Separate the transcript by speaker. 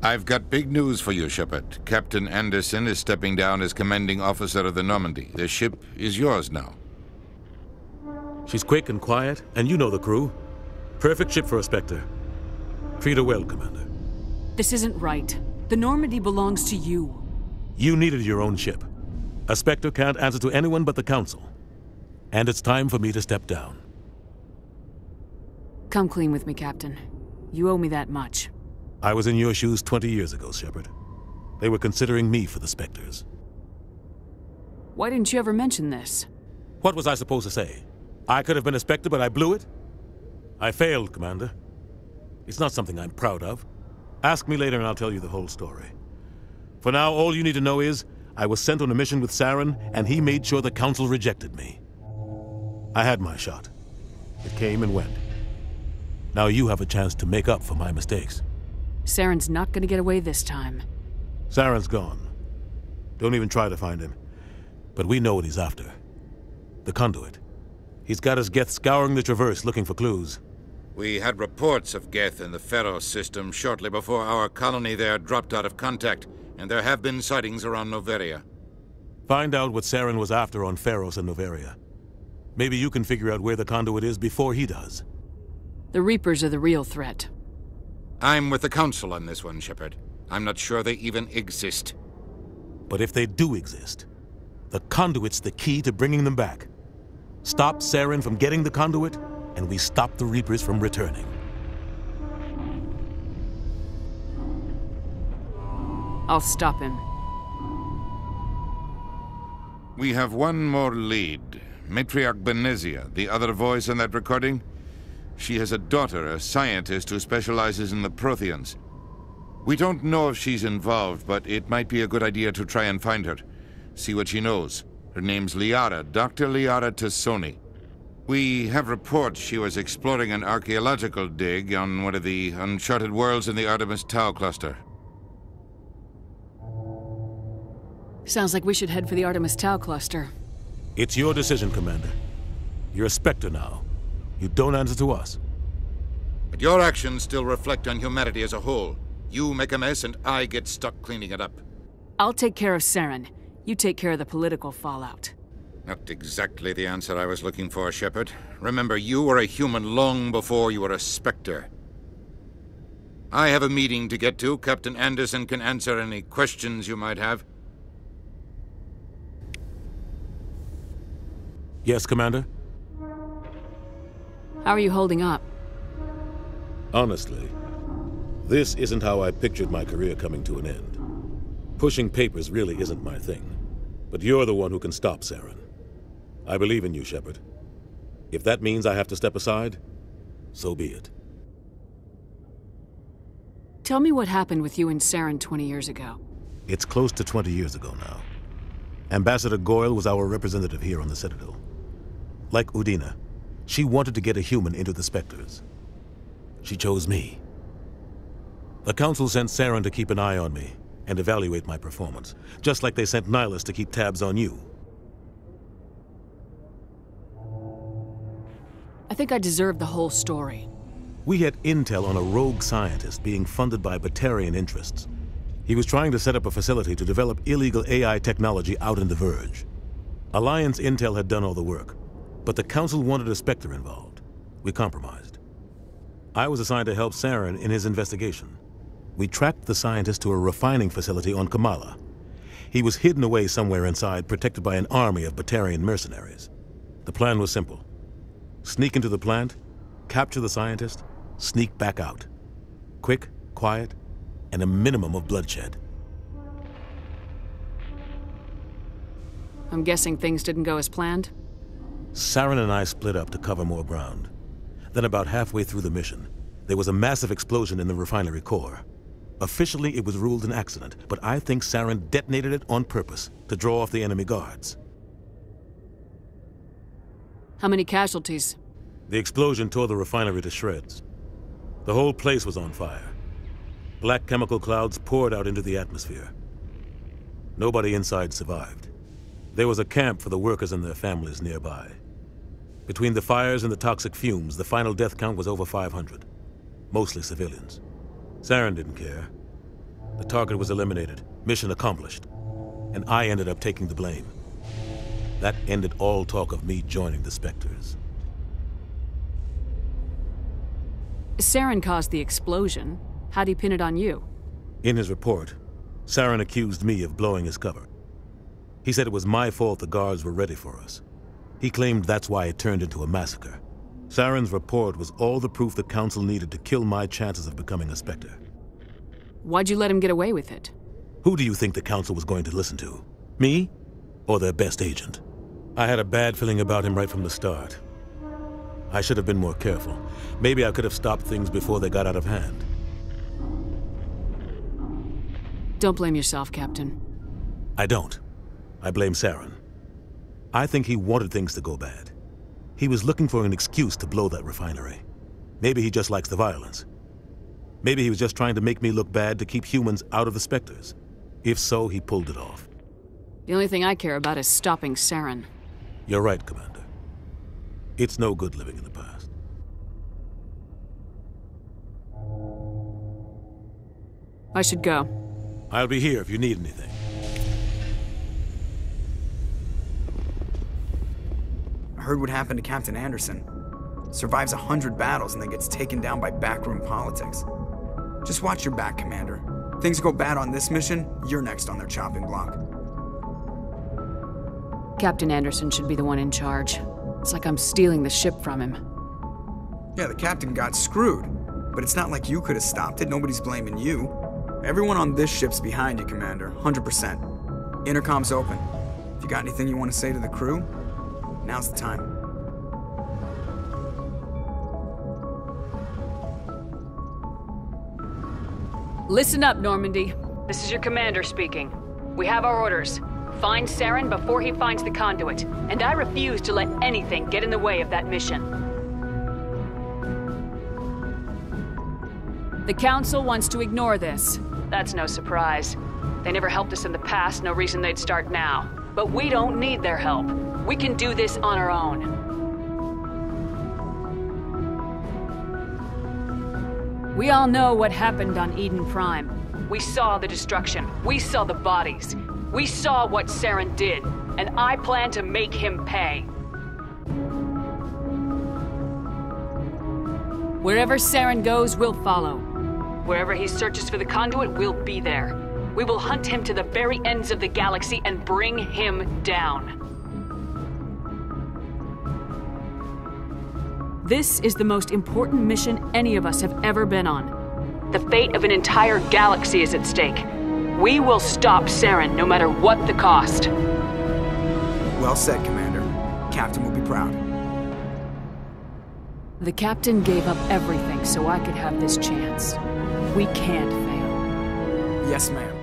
Speaker 1: I've got big news for you, Sheppard. Captain Anderson is stepping down as commanding officer of the Normandy. The ship is yours now.
Speaker 2: She's quick and quiet, and you know the crew. Perfect ship for a Spectre. Treat her well, Commander.
Speaker 3: This isn't right. The Normandy belongs to you.
Speaker 2: You needed your own ship. A Spectre can't answer to anyone but the Council. And it's time for me to step down.
Speaker 3: Come clean with me, Captain. You owe me that much.
Speaker 2: I was in your shoes 20 years ago, Sheppard. They were considering me for the Spectres.
Speaker 3: Why didn't you ever mention this?
Speaker 2: What was I supposed to say? I could have been a Spectre, but I blew it? I failed, Commander. It's not something I'm proud of. Ask me later and I'll tell you the whole story. For now, all you need to know is, I was sent on a mission with Saren, and he made sure the Council rejected me. I had my shot. It came and went. Now you have a chance to make up for my mistakes.
Speaker 3: Saren's not gonna get away this time.
Speaker 2: Saren's gone. Don't even try to find him. But we know what he's after. The conduit. He's got his Geth scouring the Traverse looking for clues.
Speaker 1: We had reports of Geth in the Pharaoh system shortly before our colony there dropped out of contact, and there have been sightings around Noveria.
Speaker 2: Find out what Saren was after on Pharos and Noveria. Maybe you can figure out where the conduit is before he does.
Speaker 3: The Reapers are the real threat.
Speaker 1: I'm with the Council on this one, Sheppard. I'm not sure they even exist.
Speaker 2: But if they do exist, the conduit's the key to bringing them back. Stop Saren from getting the conduit, and we stop the Reapers from returning.
Speaker 3: I'll stop him.
Speaker 1: We have one more lead. Matriarch Benezia, the other voice in that recording. She has a daughter, a scientist who specializes in the Protheans. We don't know if she's involved, but it might be a good idea to try and find her. See what she knows. Her name's Liara, Dr. Liara Tassoni. We have reports she was exploring an archaeological dig on one of the uncharted worlds in the Artemis Tau cluster.
Speaker 3: Sounds like we should head for the Artemis Tau cluster.
Speaker 2: It's your decision, Commander. You're a Spectre now. You don't answer to us.
Speaker 1: But your actions still reflect on humanity as a whole. You make a mess and I get stuck cleaning it up.
Speaker 3: I'll take care of Saren. You take care of the political fallout.
Speaker 1: Not exactly the answer I was looking for, Sheppard. Remember, you were a human long before you were a Spectre. I have a meeting to get to. Captain Anderson can answer any questions you might have.
Speaker 2: Yes, Commander?
Speaker 3: How are you holding up?
Speaker 2: Honestly, this isn't how I pictured my career coming to an end. Pushing papers really isn't my thing. But you're the one who can stop Saren. I believe in you, Sheppard. If that means I have to step aside, so be it.
Speaker 3: Tell me what happened with you and Saren 20 years ago.
Speaker 2: It's close to 20 years ago now. Ambassador Goyle was our representative here on the Citadel. Like Udina, she wanted to get a human into the Spectres. She chose me. The Council sent Saren to keep an eye on me and evaluate my performance, just like they sent Nihilus to keep tabs on you.
Speaker 3: I think I deserve the whole story.
Speaker 2: We had intel on a rogue scientist being funded by Batarian interests. He was trying to set up a facility to develop illegal AI technology out in the Verge. Alliance intel had done all the work, but the Council wanted a Spectre involved. We compromised. I was assigned to help Saren in his investigation. We tracked the scientist to a refining facility on Kamala. He was hidden away somewhere inside, protected by an army of Batarian mercenaries. The plan was simple. Sneak into the plant, capture the scientist, sneak back out. Quick, quiet, and a minimum of bloodshed.
Speaker 3: I'm guessing things didn't go as planned?
Speaker 2: Saren and I split up to cover more ground. Then about halfway through the mission, there was a massive explosion in the refinery core. Officially, it was ruled an accident, but I think Saren detonated it on purpose to draw off the enemy guards.
Speaker 3: How many casualties?
Speaker 2: The explosion tore the refinery to shreds. The whole place was on fire. Black chemical clouds poured out into the atmosphere. Nobody inside survived. There was a camp for the workers and their families nearby. Between the fires and the toxic fumes, the final death count was over 500. Mostly civilians. Saren didn't care. The target was eliminated, mission accomplished, and I ended up taking the blame. That ended all talk of me joining the Spectres.
Speaker 3: Saren caused the explosion. How'd he pin it on you?
Speaker 2: In his report, Saren accused me of blowing his cover. He said it was my fault the guards were ready for us. He claimed that's why it turned into a massacre. Saren's report was all the proof the Council needed to kill my chances of becoming a Spectre.
Speaker 3: Why'd you let him get away with it?
Speaker 2: Who do you think the Council was going to listen to? Me? Or their best agent? I had a bad feeling about him right from the start. I should have been more careful. Maybe I could have stopped things before they got out of hand.
Speaker 3: Don't blame yourself, Captain.
Speaker 2: I don't. I blame Saren. I think he wanted things to go bad. He was looking for an excuse to blow that refinery. Maybe he just likes the violence. Maybe he was just trying to make me look bad to keep humans out of the Spectres. If so, he pulled it off.
Speaker 3: The only thing I care about is stopping Saren.
Speaker 2: You're right, Commander. It's no good living in the past.
Speaker 3: I should go.
Speaker 2: I'll be here if you need anything.
Speaker 4: I heard what happened to Captain Anderson. Survives 100 battles and then gets taken down by backroom politics. Just watch your back, Commander. Things go bad on this mission, you're next on their chopping block.
Speaker 3: Captain Anderson should be the one in charge. It's like I'm stealing the ship from him.
Speaker 4: Yeah, the captain got screwed. But it's not like you could have stopped it. Nobody's blaming you. Everyone on this ship's behind you, Commander. 100%. Intercom's open. If you got anything you want to say to the crew, now's the time.
Speaker 3: Listen up, Normandy. This is your commander speaking. We have our orders. Find Saren before he finds the conduit, and I refuse to let anything get in the way of that mission. The Council wants to ignore this. That's no surprise. They never helped us in the past, no reason they'd start now. But we don't need their help. We can do this on our own. We all know what happened on Eden Prime. We saw the destruction. We saw the bodies. We saw what Saren did, and I plan to make him pay. Wherever Saren goes, we'll follow. Wherever he searches for the conduit, we'll be there. We will hunt him to the very ends of the galaxy and bring him down. This is the most important mission any of us have ever been on. The fate of an entire galaxy is at stake. We will stop Saren no matter what the cost.
Speaker 4: Well said, Commander. Captain will be proud.
Speaker 3: The Captain gave up everything so I could have this chance. We can't fail.
Speaker 4: Yes, ma'am.